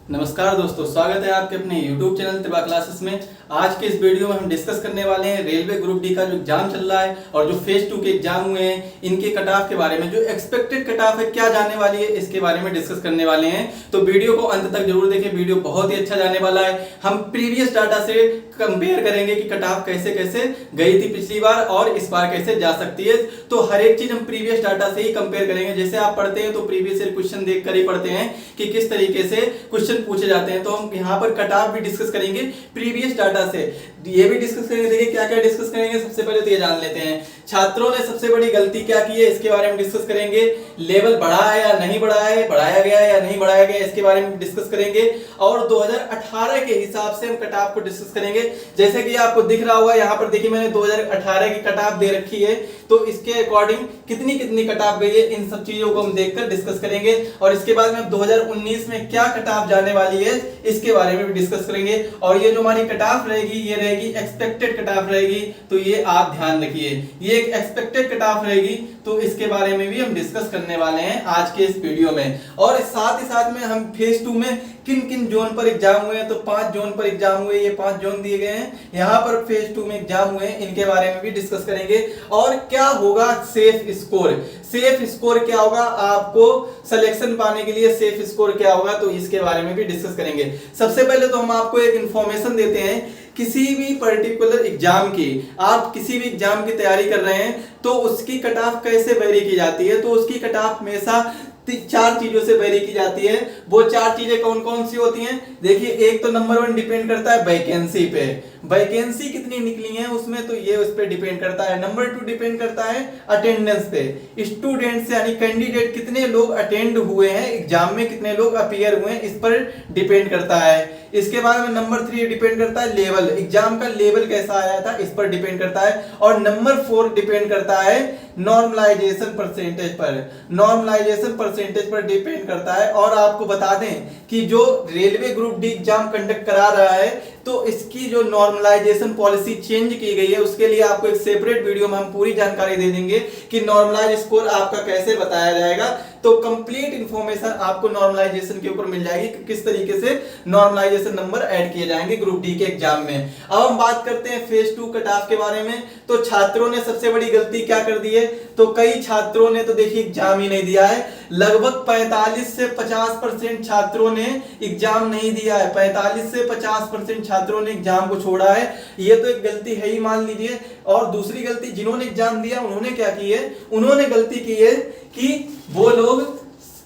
नमस्कार दोस्तों, स्वागत है आपके अपने YouTube चैनल तिबा क्लासेस में। आज के इस वीडियो में हम डिस्कस करने वाले हैं रेलवे ग्रुप डी का जो एग्जाम चल रहा है और जो फेज 2 के एग्जाम हुए हैं इनके कट ऑफ के बारे में, जो एक्सपेक्टेड कट ऑफ है क्या जाने वाली है इसके बारे में डिस्कस करने वाले हैं। तो वीडियो को अंत तक जरूर देखें, वीडियो बहुत ही अच्छा जाने वाला है। हम प्रीवियस डाटा से कंपेयर करेंगे कि कट ऑफ कैसे कैसे गई थी पिछली बार और इस बार कैसे जा सकती है। तो हर एक चीज हम प्रीवियस डाटा से ही कंपेयर करेंगे। जैसे आप पढ़ते हैं तो प्रीवियस ईयर क्वेश्चन देख कर ही पढ़ते हैं कि किस तरीके से क्वेश्चन पूछे जाते हैं। तो हम यहाँ पर कट ऑफ भी डिस्कस करेंगे प्रीवियस डाटा से, ये भी डिस्कस करेंगे। देखिए क्या क्या डिस्कस करेंगे। सबसे पहले तो ये जान लेते हैं छात्रों ने सबसे बड़ी गलती क्या की है, इसके बारे में डिस्कस करेंगे। लेवल बढ़ा है या नहीं बढ़ा है, बढ़ाया गया है या नहीं बढ़ाया गया, इसके बारे में डिस्कस करेंगे। और 2018 के हिसाब से हम कट ऑफ को डिस्कस करेंगे। जैसे कि आपको दिख रहा होगा यहाँ पर, देखिए मैंने 2018 की कट ऑफ दे रखी है, तो इसके अकॉर्डिंग कितनी कितनी कट ऑफ गई है, इन सब चीजों को हम देखकर डिस्कस करेंगे। और इसके बाद में 2019 में क्या कट ऑफ जाने वाली है इसके बारे में भी डिस्कस करेंगे। और ये जो हमारी कट ऑफ रहेगी ये रहेगी एक्सपेक्टेड कट ऑफ रहेगी, तो ये आप ध्यान रखिए, ये एक एक्सपेक्टेड कट ऑफ रहेगी। तो इसके बारे में भी हम डिस्कस करने वाले हैं आज के इस वीडियो में। और साथ ही साथ में हम फेज 2 में किन किन जोन पर एग्जाम हुए हैं, तो 5 जोन पर एग्जाम हुए, ये 5 जोन दिए गए हैं यहाँ पर फेज 2 में एग्जाम हुए हैं, इनके बारे में भी डिस्कस करेंगे। और क्या होगा सेफ स्कोर, सेफ स्कोर क्या होगा, आपको सिलेक्शन पाने के लिए सेफ स्कोर क्या होगा, तो इसके बारे में भी डिस्कस करेंगे। सबसे पहले तो हम आपको एक इंफॉर्मेशन देते हैं, किसी भी पर्टिकुलर एग्जाम की, आप किसी भी एग्जाम की तैयारी कर रहे हैं तो उसकी कट ऑफ कैसे वेरी की जाती है। तो उसकी कट ऑफ हमेशा 4 चीजों से वेरी की जाती है। वो 4 चीजें कौन कौन सी होती हैं, देखिए एक तो नंबर 1 डिपेंड करता है वैकेंसी पे, वैकेंसी कितनी निकली है उसमें, तो ये उस पे डिपेंड करता है। नंबर 2 डिपेंड करता है अटेंडेंस पे, स्टूडेंट्स यानी कैंडिडेट कितने लोग अटेंड हुए हैं एग्जाम में, कितने लोग अपीयर हुए हैं, इस पर डिपेंड करता है। इसके बाद में नंबर 3 डिपेंड करता है लेवल, एग्जाम का लेवल कैसा आया था इस पर डिपेंड करता है। और नंबर 4 डिपेंड करता है नॉर्मलाइजेशन परसेंटेज पर, नॉर्मलाइजेशन परसेंटेज पर डिपेंड करता है। और आपको बता दें कि जो railway group D exam conduct करा रहा है तो इसकी जो नॉर्मलाइजेशन पॉलिसी चेंज की गई है, उसके लिए आपको एक सेपरेट वीडियो में हम पूरी जानकारी दे देंगे कि नॉर्मलाइज स्कोर आपका कैसे बताया जाएगा। तो कंप्लीट इंफॉर्मेशन आपको नॉर्मलाइजेशन के ऊपर मिल जाएगी कि किस तरीके से नॉर्मलाइजेशन नंबर ऐड किए जाएंगे ग्रुप डी के एग्जाम में। अब हम बात करते हैं फेज 2 कट ऑफ के बारे में। तो छात्रों ने सबसे बड़ी गलती क्या कर दी है, तो कई छात्रों ने तो देखिए एग्जाम ही नहीं दिया है। लगभग 45 से 50% छात्रों ने एग्जाम नहीं दिया है, 45 से 50% छात्रों ने एग्जाम को छोड़ा है। ये तो एक गलती है ही, मान लीजिए। और दूसरी गलती, जिन्होंने एग्जाम दिया उन्होंने क्या की है, उन्होंने गलती की है कि वो लोग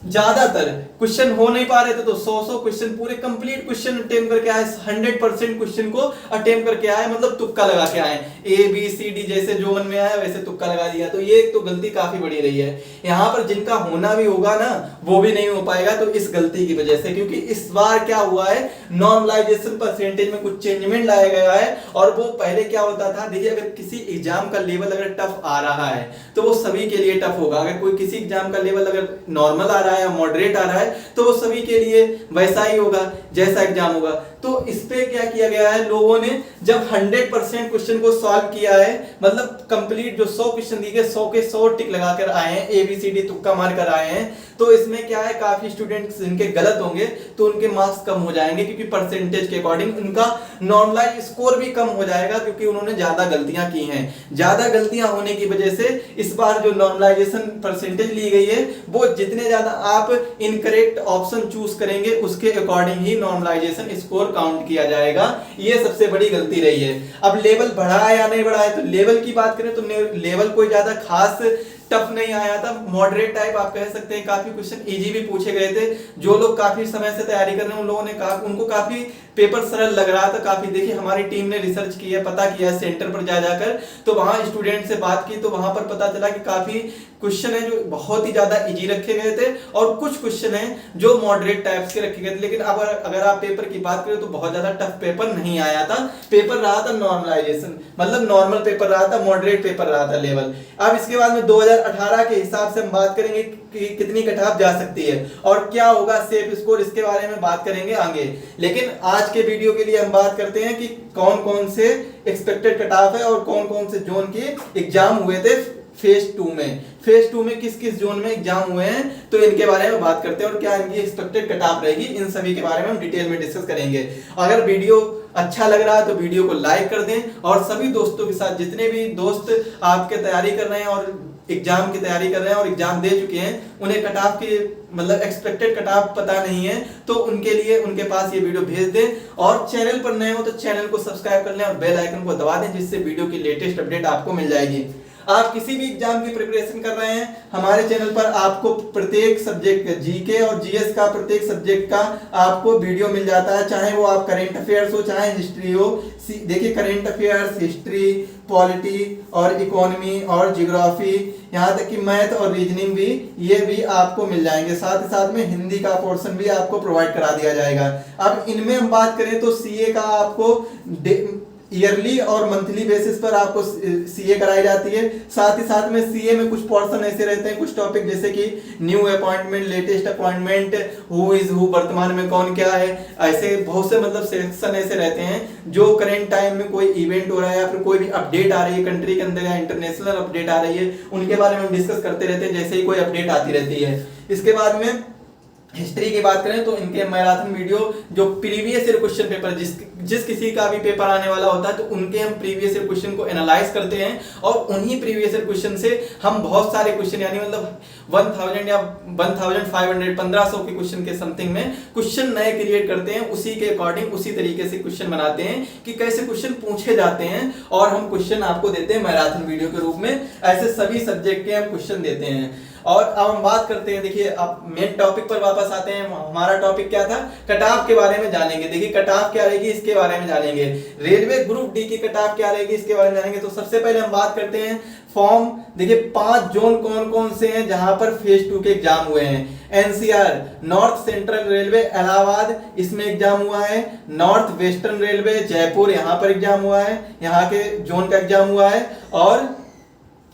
ज्यादातर क्वेश्चन हो नहीं पा रहे थे, तो 100 क्वेश्चन पूरे कंप्लीट क्वेश्चन अटेम्प्ट करके आए, 100% क्वेश्चन को अटेम्प्ट करके आए, मतलब तुक्का लगा के आए, ए बी सी डी जैसे जो मन में आया वैसे तुक्का लगा दिया। तो ये एक तो गलती काफी बड़ी रही है। यहाँ पर जिनका होना भी होगा ना वो भी नहीं हो पाएगा, तो इस गलती की वजह से। क्योंकि इस बार क्या हुआ है, नॉर्मलाइजेशन परसेंटेज में कुछ चेंजमेंट लाया गया है। और वो पहले क्या होता था, देखिए अगर किसी एग्जाम का लेवल अगर टफ आ रहा है तो वो सभी के लिए टफ होगा। अगर कोई किसी एग्जाम का लेवल अगर नॉर्मल आ रहा है या मॉडरेट आ रहा है तो वो सभी के लिए वैसा ही होगा जैसा एग्जाम होगा। तो इस पे क्या किया गया है, लोगों ने जब 100% क्वेश्चन को सॉल्व किया है, मतलब कंप्लीट जो 100 क्वेश्चन दिए गए 100 के 100 टिक लगाकर आए हैं, ABCD तुक्का मार कर आए हैं। तो इसमें क्या है, काफी स्टूडेंट्स जिनके गलत होंगे तो उनके मार्क्स कम हो जाएंगे, क्योंकि परसेंटेज के अकॉर्डिंग उनका नॉर्मलाइज स्कोर भी कम हो जाएगा, क्योंकि उन्होंने ज्यादा गलतियां की हैं। ज्यादा गलतियां होने की वजह से इस बार जो नॉर्मलाइजेशन परसेंटेज ली गई है वो जितने ज्यादा आप इनकरेक्ट ऑप्शन चूज करेंगे उसके अकॉर्डिंग ही नॉर्मलाइजेशन स्कोर काउंट किया जाएगा। ये सबसे बड़ी गलती रही है। अब लेवल बढ़ा है या नहीं बढ़ा है, तो लेवल की बात करें तो लेवल कोई ज्यादा खास टफ नहीं आया था, मॉडरेट टाइप आप कह सकते हैं। काफी क्वेश्चन इजी भी पूछे गए थे। जो लोग काफी समय से तैयारी कर रहे हैं उन लोगों ने उनको काफी पेपर सरल लग रहा था काफी। देखिए हमारी टीम ने रिसर्च की है, पता किया सेंटर पर जा जाकर, तो वहां स्टूडेंट से बात की तो वहां पर पता चला कि काफी क्वेश्चन है जो बहुत ही ज्यादा इजी रखे गए थे और कुछ क्वेश्चन है जो मॉडरेट टाइप्स के रखे गए थे। लेकिन अब अगर आप पेपर की बात करें तो बहुत ज्यादा टफ पेपर नहीं आया था। पेपर रहा था नॉर्मलाइजेशन, मतलब नॉर्मल पेपर रहा था, मॉडरेट पेपर रहा था लेवल। अब इसके बाद में 2018 के हिसाब से हम बात करेंगे कि कितनी कट ऑफ जा सकती है और क्या होगा सेफ स्कोर, इसके बारे में बात करेंगे आगे। लेकिन आज के वीडियो के लिए हम बात करते हैं कि कौन कौन से एक्सपेक्टेड कट ऑफ है और कौन कौन से जोन के एग्जाम हुए थे फेज 2 में। फेज 2 में किस किस जोन में एग्जाम हुए हैं तो इनके बारे में बात करते हैं और क्या इनकी एक्सपेक्टेड कट ऑफ रहेगी, इन सभी के बारे में हम डिटेल में डिस्कस करेंगे। अगर वीडियो अच्छा लग रहा है तो वीडियो को लाइक कर दें और सभी दोस्तों के साथ, जितने भी दोस्त आपके तैयारी कर रहे हैं और एग्जाम की तैयारी कर रहे हैं और एग्जाम दे चुके हैं, उन्हें कट ऑफ की मतलब एक्सपेक्टेड कट ऑफ पता नहीं है तो उनके लिए उनके पास ये वीडियो भेज दें। और चैनल पर नए हो तो चैनल को सब्सक्राइब कर लें और बेल आइकन को दबा दें, जिससे वीडियो की लेटेस्ट अपडेट आपको मिल जाएगी। आप किसी भी एग्जाम की प्रिपरेशन कर रहे हैं, हमारे चैनल पर आपको प्रत्येक सब्जेक्ट का जीके और जीएस का प्रत्येक सब्जेक्ट का आपको वीडियो मिल जाता है, चाहे वो आप करंट अफेयर्स हो चाहे हिस्ट्री हो। देखिए करंट अफेयर्स, हिस्ट्री, पॉलिटी और इकोनॉमी और ज्योग्राफी, यहाँ तक कि मैथ और रीजनिंग भी, ये भी आपको मिल जाएंगे। साथ ही साथ में हिंदी का पोर्शन भी आपको प्रोवाइड करा दिया जाएगा। अब इनमें हम बात करें तो सीए का आपको ईयरली और मंथली बेसिस पर आपको सीए कराई जाती है। साथ ही साथ में सीए में कुछ पोर्शन ऐसे रहते हैं, कुछ टॉपिक जैसे कि new appointment, latest appointment, who is who, वर्तमान में कौन क्या है, ऐसे बहुत से मतलब सेक्शन ऐसे रहते हैं जो करंट टाइम में कोई इवेंट हो रहा है या फिर कोई भी अपडेट आ रही है कंट्री के अंदर या इंटरनेशनल अपडेट आ रही है, उनके बारे में हम डिस्कस करते रहते हैं जैसे ही कोई अपडेट आती रहती है। इसके बाद में हिस्ट्री की बात करें तो इनके मैराथन वीडियो जो प्रीवियस ईयर क्वेश्चन पेपर जिस किसी का भी पेपर आने वाला होता है तो उनके हम प्रीवियस ईयर क्वेश्चन को एनालाइज करते हैं और उन्हीं प्रीवियस ईयर क्वेश्चन से हम बहुत सारे क्वेश्चन यानी मतलब 1000 या 1500 1500 के क्वेश्चन के समथिंग में क्वेश्चन नए क्रिएट करते हैं, उसी के अकॉर्डिंग उसी तरीके से क्वेश्चन बनाते हैं कि कैसे क्वेश्चन पूछे जाते हैं और हम क्वेश्चन आपको देते हैं मैराथन वीडियो के रूप में। ऐसे सभी सब्जेक्ट के हम क्वेश्चन देते हैं। और अब हम बात करते हैं, देखिए अब मेन टॉपिक पर वापस आते हैं। हमारा टॉपिक क्या था, कट ऑफ के बारे में जानेंगे। देखिए कट ऑफ क्या रहेगी इसके बारे में जानेंगे। रेलवे ग्रुप डी की कट ऑफ क्या रहेगी इसके बारे में जानेंगे। तो सबसे पहले हम बात करते हैं फॉर्म। देखिए 5 जोन कौन कौन से हैं जहां पर फेज 2 के एग्जाम हुए हैं। NCR, north central railway Allahabad, इसमें एग्जाम हुआ है। नॉर्थ वेस्टर्न रेलवे जयपुर, यहाँ पर एग्जाम हुआ है, यहाँ के जोन का एग्जाम हुआ है। और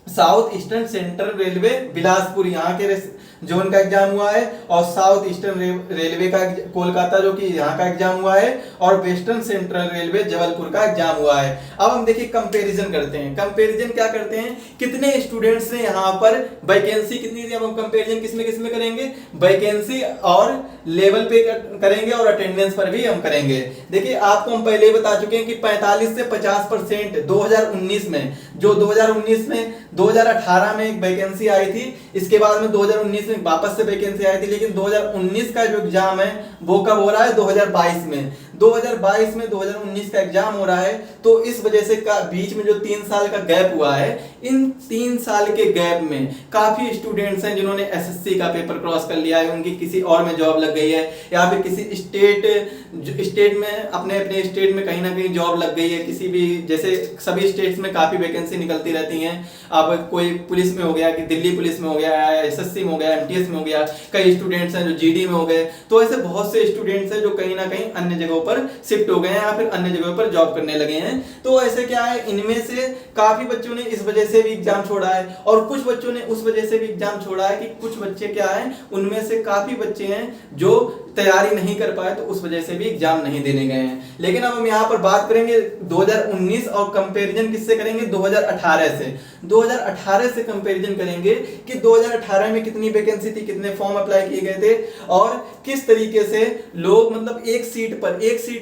south eastern central railway Bilaspur, यहाँ के जोन का एग्जाम हुआ है। और साउथ ईस्टर्न रेलवे का कोलकाता जो कि यहाँ का एग्जाम हुआ है। और वेस्टर्न सेंट्रल रेलवे जबलपुर का एग्जाम हुआ है। अब हम देखिए कंपैरिजन करते हैं। कंपैरिजन क्या करते हैं, कितने स्टूडेंट्स ने यहाँ पर वैकेंसी कितनी थी। अब हम कंपैरिजन किसमें करेंगे, वैकेंसी और लेवल पे करेंगे और अटेंडेंस पर भी हम करेंगे। देखिए आपको हम पहले ही बता चुके हैं कि 45 से 50% 2019 में, जो 2019 में 2018 में एक वैकेंसी आई थी, इसके बाद में 2019 में वापस से वैकेंसी आई थी। लेकिन 2019 का जो एग्जाम है वो कब हो रहा है, 2022 में। 2022 में 2019 का एग्जाम हो रहा है। तो इस वजह से बीच में जो 3 साल का गैप हुआ है, इन 3 साल के गैप में काफी स्टूडेंट्स हैं जिन्होंने एसएससी का पेपर क्रॉस कर लिया है, उनकी किसी और में जॉब लग गई है या फिर किसी स्टेट में अपने स्टेट में कहीं ना कहीं जॉब लग गई है। किसी भी जैसे सभी स्टेट्स में काफी वैकेंसी निकलती रहती हैं। अब कोई पुलिस में हो गया कि दिल्ली पुलिस में हो गया, एसएससी में हो गया, एमटीएस में हो गया, कई स्टूडेंट्स हैं जो जीडी में हो गए। तो ऐसे बहुत से स्टूडेंट्स हैं जो कहीं ना कहीं अन्य जगहों पर शिफ्ट हो गए हैं या फिर अन्य जगहों पर जॉब करने लगे हैं। तो ऐसे क्या है, इनमें से काफी बच्चों ने इस वजह से भी एग्जाम छोड़ा है और कुछ बच्चों ने उस वजह से भी एग्जाम छोड़ा है कि कुछ बच्चे क्या है, उनमें से काफी बच्चे हैं जो तैयारी नहीं कर पाए तो उस वजह से भी एग्जाम नहीं देने गए हैं। लेकिन अब हम यहाँ पर बात करेंगे 2019 और कंपैरिजन किससे करेंगे, 2018 से। 2018 से कंपैरिजन करेंगे कि 2018 में कितनी वैकेंसी थी, कितने फॉर्म अप्लाई किए गए थे और किस तरीके से लोग मतलब एक सीट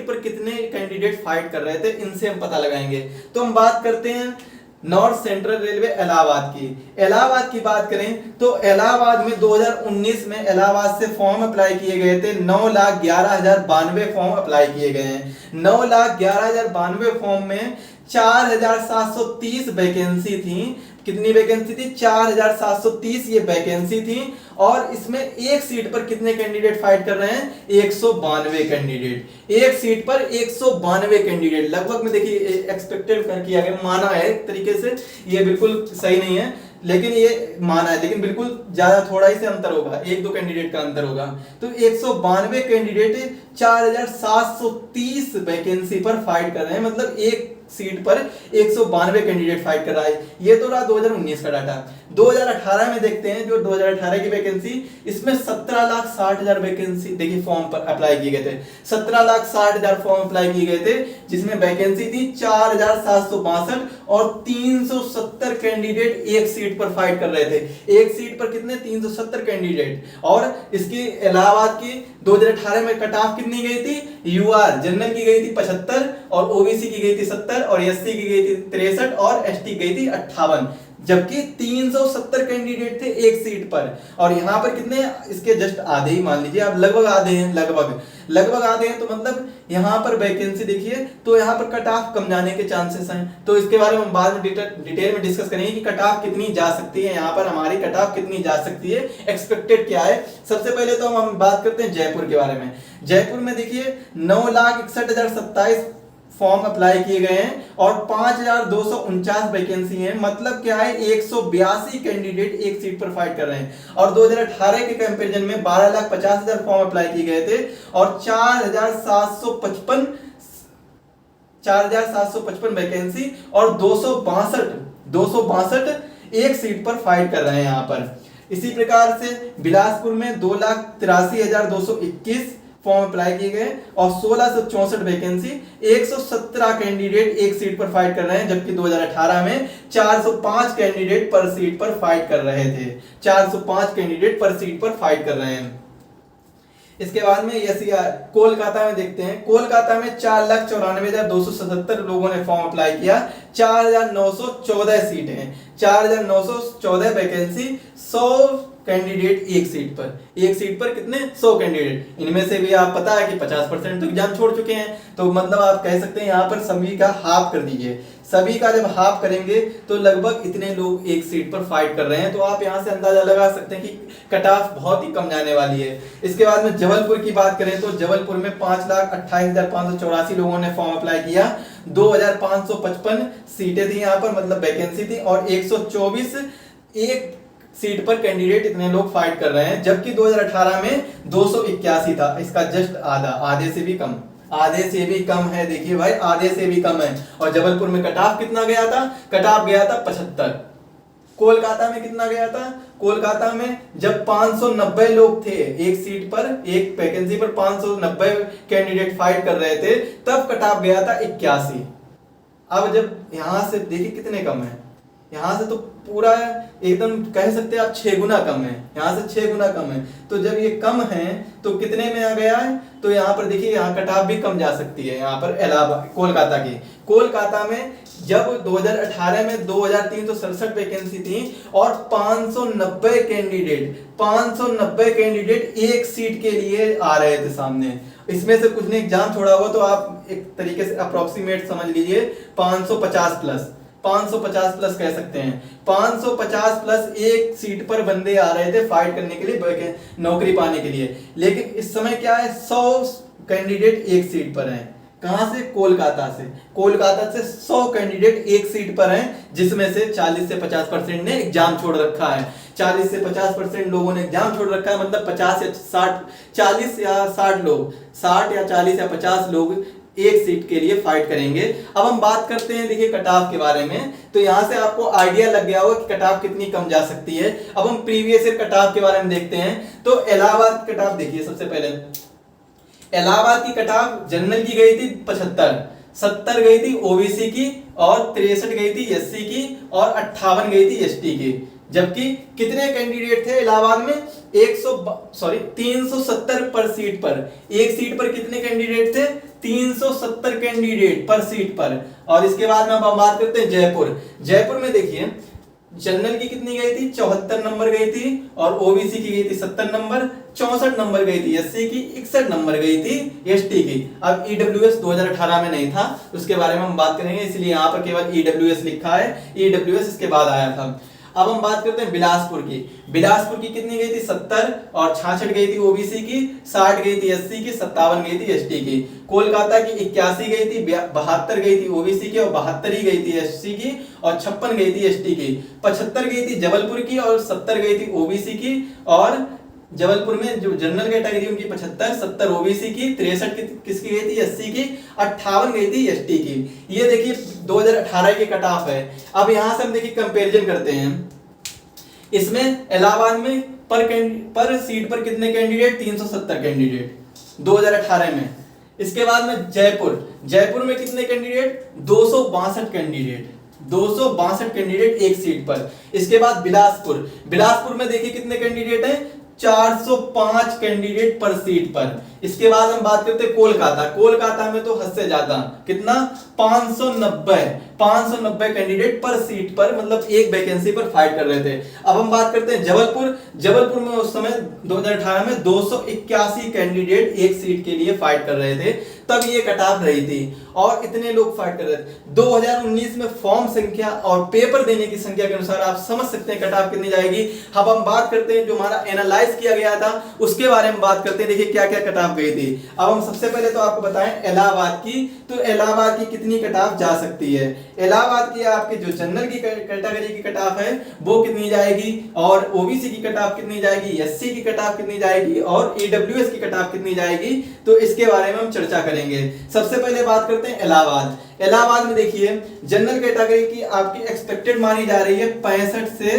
पर कितने कैंडिडेट फाइट कर रहे थे, इनसे हम पता लगाएंगे। तो हम बात करते हैं नॉर्थ सेंट्रल रेलवे इलाहाबाद की बात करें तो इलाहाबाद में 2019 में इलाहाबाद से फॉर्म अप्लाई किए गए थे। 9,11,092 फॉर्म अप्लाई किए गए हैं। 9,11,092 फॉर्म में 4,730 वैकेंसी थी। कितनी वैकेंसी थी, 4,730 ये वैकेंसी थी। और इसमें एक सीट पर कितने कैंडिडेट फाइट कर रहे हैं, 192 कैंडिडेट। एक सीट पर 192 कैंडिडेट, लगभग में देखिए एक्सपेक्टेड कर किया गया, माना है एक तरीके से, ये बिल्कुल सही नहीं है लेकिन ये माना है, लेकिन बिल्कुल ज्यादा थोड़ा ही से अंतर होगा, 1-2 कैंडिडेट का अंतर होगा। तो 192 कैंडिडेट 4,730 वैकेंसी पर फाइट कर रहे हैं, मतलब एक सीट पर 192 कैंडिडेट फाइट कर रहा है। ये तो रहा 2019 का डाटा। 2018 में देखते हैं, जो 2018 की वैकेंसी, इसमें 17,60,000 वैकेंसी देखिए फॉर्म पर अप्लाई किए गए थे। 17,60,000 फॉर्म अप्लाई किए गए थे, जिसमें वैकेंसी थी 4,762 और 370 कैंडिडेट एक सीट पर फाइट कर रहे थे। एक सीट पर कितने? 370 कैंडिडेट। और इसके अलावा की 2018 में कट ऑफ कितनी गई थी? यूआर जनरल की गई थी 75 और ओबीसी की गई थी 70 और एससी की गई थी 63 और एसटी की गई थी 58, जबकि 370 कैंडिडेट थे एक सीट पर। और यहाँ पर कितने? इसके जस्ट आधे ही मान लीजिए आप, लगभग आधे हैं, लगभग आधे हैं। तो मतलब यहाँ पर वैकेंसी देखिए, तो यहाँ पर कट ऑफ कम जाने के चांसेस हैं। तो इसके बारे में हम बाद में डिटेल में डिस्कस करेंगे कि कट ऑफ कितनी जा सकती है, यहाँ पर हमारी कट ऑफ कितनी जा सकती है, एक्सपेक्टेड क्या है। सबसे पहले तो हम बात करते हैं जयपुर के बारे में। जयपुर में देखिए 9,61,027 फॉर्म अप्लाई किए गए हैं और 5,249 वैकेंसी हैं। मतलब क्या है? 182 कैंडिडेट एक सीट पर फाइट कर रहे हैं। और 2018 के कंपैरिजन में 12,50,000 फॉर्म अप्लाई किए गए थे और 4,755 वैकेंसी और 262 एक सीट पर फाइट कर रहे हैं यहाँ पर। इसी प्रकार से बिलासपुर में 2,83,221 फॉर्म अप्लाई किए गए और 1664 वैकेंसी, 117 कैंडिडेट एक सीट पर फाइट कर रहे हैं, जबकि 2018 में 405 कैंडिडेट पर सीट पर फाइट कर रहे थे। 405 कैंडिडेट पर सीट पर फाइट कर रहे हैं। इसके बाद में एससीआर कोलकाता में देखते हैं। कोलकाता में 4,94,277 लोगों ने फॉर्म अप्लाई किया। 4,914 सीट हैं, 4,914 वैकेंसी, 100 कैंडिडेट एक सीट पर कितने? 100 कैंडिडेट। इनमें से भी आप पता है कि 50% तो एग्जाम छोड़ चुके हैं। तो मतलब आप कह सकते हैं यहाँ पर सभी का हाफ कर दीजिए। सभी का जब हाफ करेंगे तो लगभग इतने लोग एक सीट पर फाइट कर रहे हैं। तो आप यहाँ से अंदाजा लगा सकते हैं कि कट ऑफ बहुत ही कम जाने वाली है। इसके बाद में जबलपुर की बात करें तो जबलपुर में 5,28,584 लोगों ने फॉर्म अप्लाई किया। 2,555 सीटें थी यहाँ पर, मतलब वैकेंसी थी, और 124 एक सीट पर कैंडिडेट इतने लोग फाइट कर रहे हैं, जबकि 2018 में 281 था। इसका जस्ट आधे से भी कम है। देखिए भाई, आधे से भी कम है। और जबलपुर में कट ऑफ कितना गया था? कट ऑफ गया था 75। कोलकाता में कितना गया था? कोलकाता में जब 590 लोग थे एक सीट पर, एक वैकेंसी पर 590 कैंडिडेट फाइट कर रहे थे, तब कट ऑफ गया था 81। अब जब यहां से देखिए कितने कम है, यहां से तो पूरा एकदम कह सकते हैं आप 6 गुना कम है। यहां से 6 गुना कम है। तो जब ये कम है तो कितने में आ गया है? तो यहाँ पर देखिए, यहाँ कट ऑफ भी कम जा सकती है। यहाँ पर इलाहाबाद कोलकाता में जब 2018 में 2,367 वैकेंसी थी और 590 कैंडिडेट एक सीट के लिए आ रहे थे सामने। इसमें से कुछ ने एग्जाम छोड़ा हुआ, तो आप एक तरीके से अप्रोक्सीमेट समझ लीजिए 550 प्लस कह सकते हैं। 550 प्लस एक सीट पर बंदे आ रहे थे फाइट करने के लिए, नौकरी पाने के लिए। लेकिन इस समय क्या है? 100 कैंडिडेट एक सीट पर हैं। कहां से? कोलकाता से 100 कैंडिडेट एक सीट पर हैं, जिसमें से 40 से 50% ने एग्जाम छोड़ रखा है। 40 से 50% लोगों ने एग्जाम छोड़ रखा है, मतलब 50 या 60, 40 या 60 लोग, 60 या 40 या 50 लोग एक सीट के लिए फाइट करेंगे। अब हम बात करते हैं देखिए कट ऑफ के बारे में। तो यहां से आपको आइडिया लग गया होगा कि कट ऑफ कितनी कम जा सकती है। अब हम प्रीवियस ईयर कट ऑफ के बारे में देखते हैं। तो इलाहाबाद कट ऑफ देखिए। सबसे पहले इलाहाबाद की कट ऑफ जनरल की गई थी 75, 70 गई थी ओबीसी की और 63 गई थी एससी की और 58 गई थी एसटी की। जबकि कितने कैंडिडेट थे इलाहाबाद में? 370 पर सीट पर। एक सीट पर कितने कैंडिडेट थे? 370 कैंडिडेट पर सीट पर। और इसके बाद में अब हम बात करते हैं जयपुर में देखिए, जनरल की कितनी गई थी? 74 नंबर गई थी और ओबीसी की गई थी 70 नंबर, 64 नंबर गई थी एससी की, 61 नंबर गई थी एसटी की। अब ईडब्ल्यूएस 2018 में नहीं था, उसके बारे में हम बात करेंगे, इसलिए यहाँ पर केवल ईडब्ल्यूएस लिखा है। ईडब्ल्यूएस इसके बाद आया था। अब हम बात करते हैं बिलासपुर की कितनी गई थी? 70 और 66 गई थी ओबीसी की, 60 गई थी एससी की, 57 गई थी एसटी की। कोलकाता की 81 गई थी, 72 गई थी ओबीसी की और 72 ही गई थी एससी की और 56 गई थी एसटी की। 75 गई थी जबलपुर की और 70 गई थी ओबीसी की। और जबलपुर में जो जनरल कैटेगरी उनकी 75, 70 ओबीसी की, 63 किसकी गई थी? एससी की, 58 गई थी एसटी की। ये देखिए 2018 के कट ऑफ है। अब यहाँ से हम देखिए कंपैरिजन करते हैं। इसमें इलाहाबाद में पर सीट पर कितने कैंडिडेट, 370 कैंडिडेट 2018 में। इसके बाद में जयपुर में कितने कैंडिडेट, 262 कैंडिडेट, 262 कैंडिडेट एक सीट पर। इसके बाद बिलासपुर में देखिए कितने कैंडिडेट हैं, 405 कैंडिडेट पर सीट पर। इसके बाद हम बात करते हैं कोलकाता में तो हद से ज्यादा, कितना, 590 कैंडिडेट पर सीट पर, मतलब एक वैकेंसी पर फाइट कर रहे थे। अब हम बात करते हैं जबलपुर में उस समय 2018 में 281 कैंडिडेट एक सीट के लिए फाइट कर रहे थे, तब ये कट ऑफ रही थी और इतने लोग फाइट कर रहे थे। 2019 में फॉर्म संख्या और पेपर देने की संख्या के अनुसार आप समझ सकते हैं कट ऑफ कितनी जाएगी। अब हम बात करते हैं जो हमारा एनालाइज किया गया था उसके बारे में बात करते हैं। देखिए क्या क्या कट ऑफ गई थी। अब हम सबसे पहले तो आपको बताएं इलाहाबाद की, तो इलाहाबाद की कितनी कट ऑफ जा सकती है। इलाहाबाद की आपके जो जनरल की कैटेगरी की कट ऑफ है वो कितनी जाएगी, और ओबीसी की कट ऑफ कितनी जाएगी, एससी की कट ऑफ कितनी जाएगी, और ईडब्ल्यूएस की कट ऑफ कितनी जाएगी, तो इसके बारे में हम चर्चा करेंगे। सबसे पहले बात करते हैं इलाहाबाद में देखिए जनरल कैटेगरी की आपकी एक्सपेक्टेड मानी जा रही है 65 से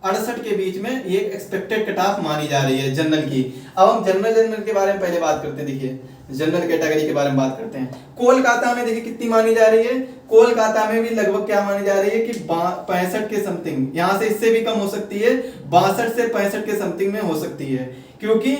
68 के बीच में, ये एक्सपेक्टेड कट ऑफ मानी जा रही है जनरल की। अब हम जनरल के बारे में पहले बात करते हैं। देखिए जनरल कैटेगरी के बारे में बात करते हैं। कोलकाता में देखिए कितनी मानी जा रही है, कोलकाता में भी लगभग क्या मानी जा रही है कि 65 के समथिंग, यहां से इससे भी कम हो सकती है, 62 से 65 के समथिंग में हो सकती है, क्योंकि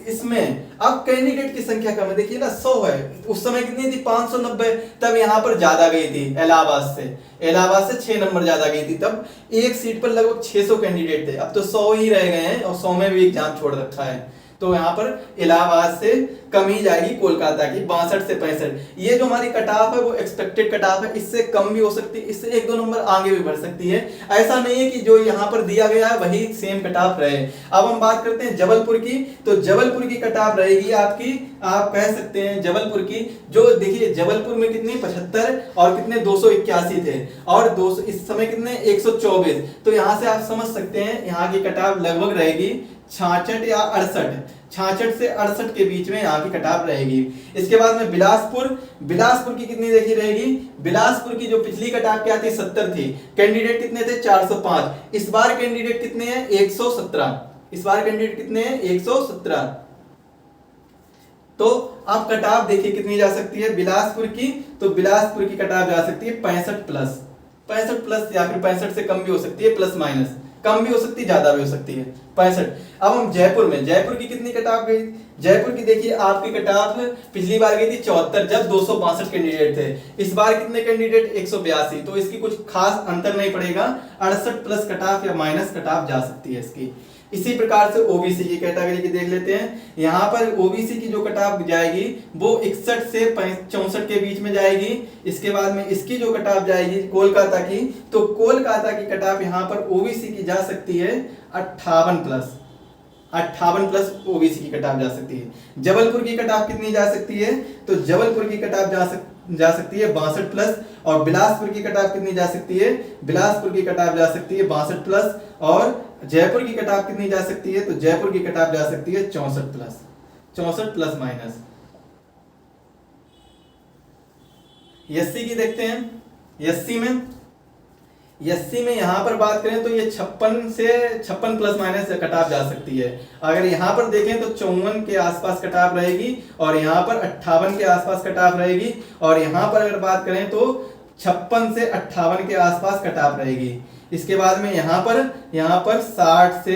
इसमें अब कैंडिडेट की संख्या कम है। देखिए ना 100 है, उस समय कितनी थी 590, तब यहां पर ज्यादा गई थी इलाहाबाद से 6 नंबर ज्यादा गई थी, तब एक सीट पर लगभग 600 कैंडिडेट थे। अब तो 100 ही रह गए हैं और 100 में भी एग्जाम छोड़ रखा है, तो यहाँ पर इलाहाबाद से कम ही जाएगी कोलकाता की, 62 से 65। ये जो हमारी कट ऑफ है वो एक्सपेक्टेड कट ऑफ है, इससे कम भी हो सकती है, इससे 1-2 नंबर आगे भी बढ़ सकती है। ऐसा नहीं है कि जो यहाँ पर दिया गया है वही सेम कट ऑफ रहे। अब हम बात करते हैं जबलपुर की, तो जबलपुर की कट ऑफ रहेगी आपकी, आप कह सकते हैं जबलपुर की, जो देखिए जबलपुर में कितने 75 और कितने 281 थे, और 200 इस समय कितने 124, तो यहाँ से आप समझ सकते हैं यहाँ की कट ऑफ लगभग रहेगी 66 या 68 से 68 के बीच में यहाँ की कट ऑफ रहेगी। इसके बाद में बिलासपुर की कितनी देखी रहेगी, बिलासपुर की जो पिछली कट ऑफ क्या थी 70 थी, कैंडिडेट कितने थे 405, इस बार कैंडिडेट कितने हैं 117, इस बार कैंडिडेट कितने हैं 117। तो आप कट ऑफ देखिए कितनी जा सकती है बिलासपुर की, तो बिलासपुर की कट ऑफ जा सकती है 65 प्लस या फिर 65 से कम भी हो सकती है, प्लस माइनस, कम भी हो सकती है ज्यादा भी हो सकती है 65। अब हम जयपुर की कितनी कट ऑफ गई, जयपुर की देखिए आपकी कट ऑफ पिछली बार गई थी 74 जब 262 कैंडिडेट थे, इस बार कितने कैंडिडेट 182, तो इसकी कुछ खास अंतर नहीं पड़ेगा, 68 प्लस कट ऑफ या माइनस कट ऑफ जा सकती है इसकी। इसी प्रकार से ओबीसी की कैटेगरी की देख लेते हैं। यहाँ पर ओबीसी की जो कट ऑफ जाएगी वो 61 से 64 के बीच में जाएगी। इसके बाद में इसकी जो कट ऑफ जाएगी कोलकाता की, तो कोलकाता की कट ऑफ यहाँ पर ओबीसी की जा सकती है 58 प्लस ओबीसी की कट ऑफ जा सकती है। जबलपुर की कट ऑफ कितनी जा सकती है, तो जबलपुर की कट ऑफ जा सकती है 62 प्लस, और बिलासपुर की कट ऑफ कितनी जा सकती है, बिलासपुर की कट ऑफ जा सकती है 62 प्लस, और जयपुर की कट ऑफ कितनी जा सकती है, तो जयपुर की कट ऑफ जा सकती है 64 प्लस माइनस। एससी की देखते हैं। एससी में यहां पर बात करें तो ये 56 प्लस माइनस कट ऑफ जा सकती है। अगर यहां पर देखें तो 54 के आसपास कट ऑफ रहेगी, और यहां पर 58 के आसपास कट ऑफ रहेगी, और यहां पर अगर बात करें तो 56 से 58 के आसपास कट ऑफ रहेगी। इसके बाद में यहाँ पर 60 से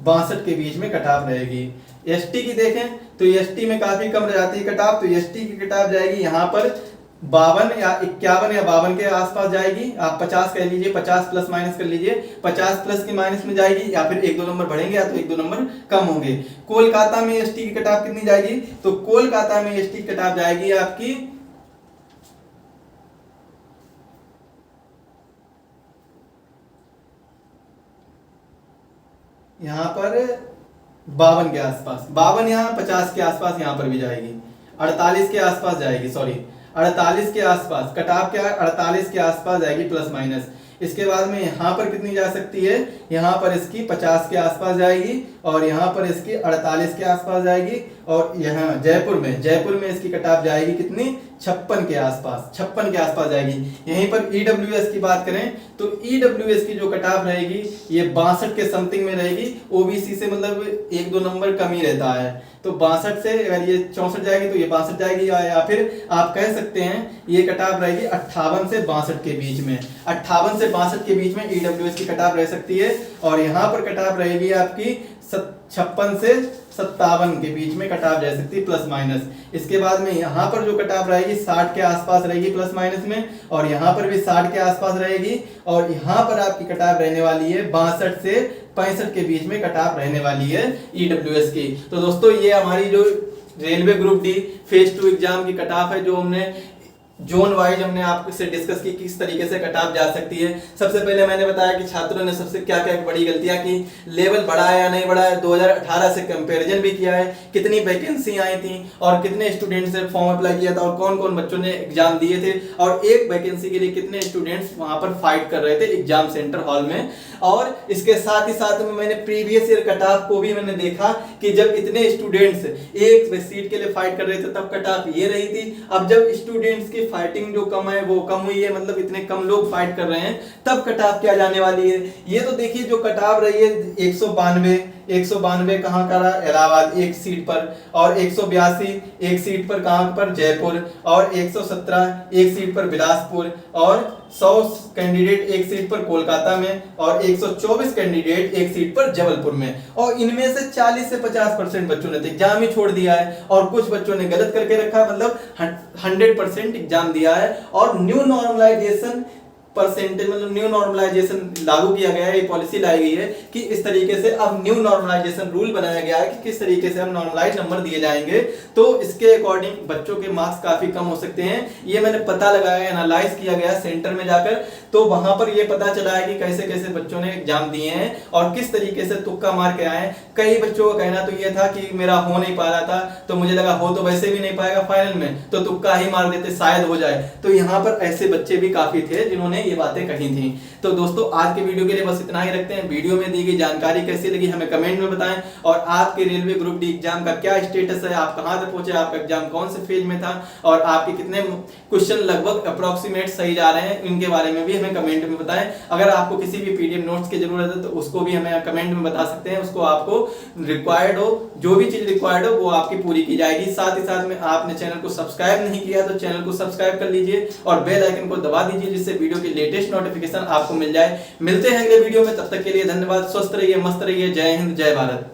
62 के बीच में कट ऑफ रहेगी। एसटी की देखें तो एसटी में काफी कम रह जाती है कट ऑफ, तो एसटी की कट ऑफ जाएगी यहाँ पर 52 या 51 या 52 के आसपास जाएगी। आप 50 कह लीजिए, 50 प्लस माइनस कर लीजिए, 50 प्लस की माइनस में जाएगी, या फिर 1-2 नंबर बढ़ेंगे या तो 1-2 नंबर कम होंगे। कोलकाता में एसटी की कट ऑफ कितनी जाएगी, तो कोलकाता में एसटी की कट ऑफ जाएगी आपकी यहाँ पर 52 के आसपास, 52 यहाँ 50 के आसपास यहाँ पर भी जाएगी, 48 के आसपास जाएगी, 48 के आसपास कट ऑफ क्या है, 48 के आसपास जाएगी प्लस माइनस। इसके बाद में यहाँ पर कितनी जा सकती है, यहाँ पर इसकी 50 के आसपास जाएगी और यहाँ पर इसकी 48 के आसपास जाएगी और यहाँ जयपुर में इसकी कट ऑफ जाएगी कितनी 56 के आसपास जाएगी। यहीं पर ईडब्ल्यूएस की बात करें तो ईडब्ल्यूएस की जो कट ऑफ रहेगी ये 62 के समथिंग में रहेगी। ओबीसी से मतलब 1-2 नंबर कम ही रहता है, तो 62 से अगर ये 64 जाएगी तो ये 62 जाएगी, या फिर आप कह सकते हैं ये कट ऑफ रहेगी 58 से 62 के बीच में। 58 से 62 के बीच में ईडब्ल्यूएस की कट ऑफ रह सकती है और यहाँ पर कट ऑफ रहेगी आपकी 56 से 57 के बीच में कट ऑफ रह सकती है प्लस माइनस। इसके बाद में यहाँ पर जो कट ऑफ रहेगी 60 के आसपास रहेगी प्लस माइनस में, और यहाँ पर भी 60 के आसपास रहेगी, और यहाँ पर आपकी कट ऑफ रहने वाली है 62 से 65 के बीच में कट ऑफ रहने वाली है ईडब्ल्यूएस की। तो दोस्तों ये हमारी जो railway group D phase 2 exam की कट ऑफ है, जो हमने जोन वाइज हमने आपसे डिस्कस की किस तरीके से कट ऑफ जा सकती है। सबसे पहले मैंने बताया कि छात्रों ने सबसे क्या क्या बड़ी गलतियां की, लेवल बढ़ा है या नहीं बढ़ा है, 2018 से कंपैरिजन भी किया है, कितनी वैकेंसी आई थी और कितने स्टूडेंट्स ने फॉर्म अप्लाई किया था और कौन कौन बच्चों ने एग्जाम दिए थे, और एक वैकेंसी के लिए कितने स्टूडेंट्स वहां पर फाइट कर रहे थे एग्जाम सेंटर हॉल में। और इसके साथ ही साथ में मैंने प्रीवियस ईयर कट ऑफ को भी मैंने देखा कि जब इतने स्टूडेंट्स एक सीट के लिए फाइट कर रहे थे तब कट ऑफ ये रही थी। अब जब स्टूडेंट्स की फाइटिंग जो कम है वो कम हुई है, मतलब इतने कम लोग फाइट कर रहे हैं, तब कट ऑफ क्या जाने वाली है। ये तो देखिए जो कट ऑफ रही है 192 कहाँ का रहा, इलाहाबाद एक सीट पर, और 182 एक सीट पर कहाँ पर, जयपुर, और 117 एक सीट पर बिलासपुर, और 100 कैंडिडेट एक सीट पर कोलकाता में, और 124 कैंडिडेट एक सीट पर जबलपुर में। और इनमें से 40 से 50% बच्चों ने एग्जाम ही छोड़ दिया है, और कुछ बच्चों ने गलत करके रखा, मतलब 100% एग्जाम दिया है। और न्यू नॉर्मलाइजेशन परसेंटेज, मतलब न्यू नॉर्मलाइजेशन लागू किया गया है, ये पॉलिसी लाई गई है कि इस तरीके से अब न्यू नॉर्मलाइजेशन रूल बनाया गया है कि किस तरीके से हम नॉर्मलाइज नंबर दिए जाएंगे, तो इसके अकॉर्डिंग बच्चों के मार्क्स काफी कम हो सकते हैं। ये मैंने पता लगाया, एनालाइज किया गया सेंटर में जाकर, तो वहां पर ये पता चला है कि कैसे कैसे बच्चों ने एग्जाम दिए हैं और किस तरीके से तुक्का मार के आए हैं। कई बच्चों का कहना तो ये था कि मेरा हो नहीं पा रहा था, तो मुझे लगा हो तो वैसे भी नहीं पाएगा फाइनल में, तो तुक्का ही मार देते शायद हो जाए। तो यहाँ पर ऐसे बच्चे भी काफी थे जिन्होंने ये बातें कही थी। तो दोस्तों आज के वीडियो के लिए बस इतना ही रखते हैं। वीडियो में दी गई जानकारी कैसी लगी हमें कमेंट में बताएं, और आपके रेलवे ग्रुप डी एग्जाम का क्या स्टेटस है, आप कहां तक पहुंचे, आपका एग्जाम कौन से फेज में था, और आपके कितने क्वेश्चन लगभग अप्रोक्सीमेट सही जा रहे हैं, इनके बारे में भी हमें कमेंट में बताएं। अगर आपको किसी भी पीडीएफ नोट्स की जरूरत है तो उसको भी हमें कमेंट में बता सकते हैं, उसको आपको रिक्वायर्ड हो, जो भी चीज रिक्वायर्ड हो वो आपकी पूरी की जाएगी। साथ ही साथ में आपने चैनल को सब्सक्राइब नहीं किया तो चैनल को सब्सक्राइब कर लीजिए और बेल आइकन को दबा दीजिए, जिससे वीडियो की लेटेस्ट नोटिफिकेशन आपको मिल जाए। मिलते हैं अगले वीडियो में, तब तक के लिए धन्यवाद। स्वस्थ रहिए, मस्त रहिए। जय हिंद, जय भारत।